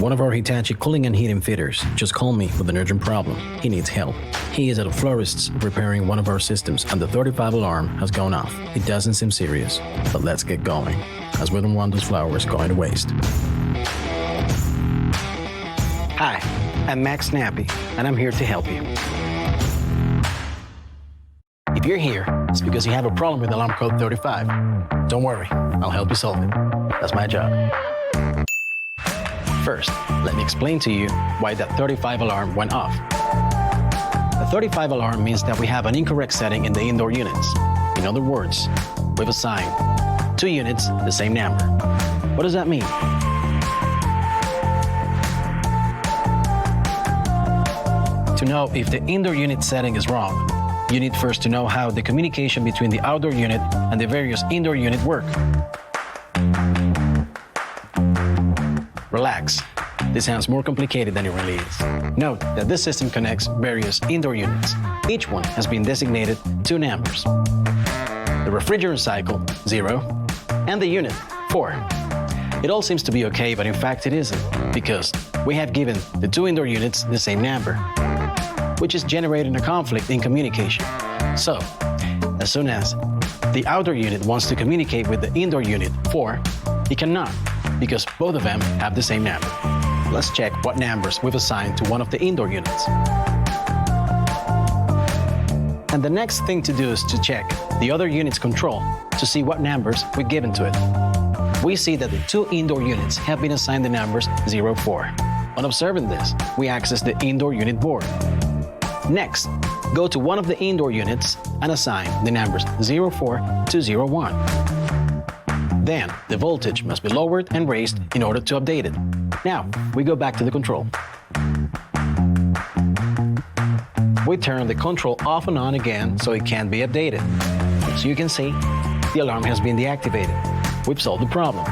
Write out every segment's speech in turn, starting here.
One of our Hitachi cooling and heating fitters just called me with an urgent problem. He needs help. He is at a florist's repairing one of our systems and the 35 alarm has gone off. It doesn't seem serious, but let's get going, as we don't want those flowers going to waste. Hi, I'm Max Snappy, and I'm here to help you. If you're here, it's because you have a problem with alarm code 35. Don't worry, I'll help you solve it. That's my job. First, let me explain to you why that 35 alarm went off. The 35 alarm means that we have an incorrect setting in the indoor units. In other words, we've assigned 2 units the same number. What does that mean? To know if the indoor unit setting is wrong, you need first to know how the communication between the outdoor unit and the various indoor unit work. Relax. This sounds more complicated than it really is. Note that this system connects various indoor units. Each one has been designated 2 numbers. The refrigerant cycle, 0, and the unit, 4. It all seems to be okay, but in fact it isn't, because we have given the 2 indoor units the same number, which is generating a conflict in communication. So, as soon as the outdoor unit wants to communicate with the indoor unit, 4, it cannot, because both of them have the same number. Let's check what numbers we've assigned to one of the indoor units. And the next thing to do is to check the other unit's control to see what numbers we've given to it. We see that the 2 indoor units have been assigned the numbers 0, 4. On observing this, we access the indoor unit board. Next, go to one of the indoor units and assign the numbers 0, 4 to 0, 1. Then, the voltage must be lowered and raised in order to update it. Now, we go back to the control. We turn the control off and on again so it can be updated. As you can see, the alarm has been deactivated. We've solved the problem.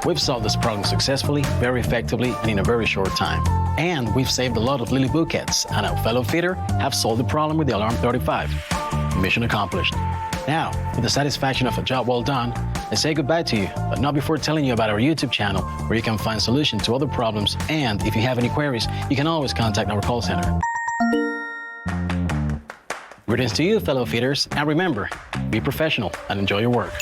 We've solved this problem successfully, very effectively, and in a very short time. And we've saved a lot of lily bouquets, and our fellow fitter have solved the problem with the alarm 35. Mission accomplished. Now, with the satisfaction of a job well done, I say goodbye to you, but not before telling you about our YouTube channel, where you can find solutions to other problems, and if you have any queries, you can always contact our call center. Greetings to you, fellow fitters, and remember, be professional and enjoy your work.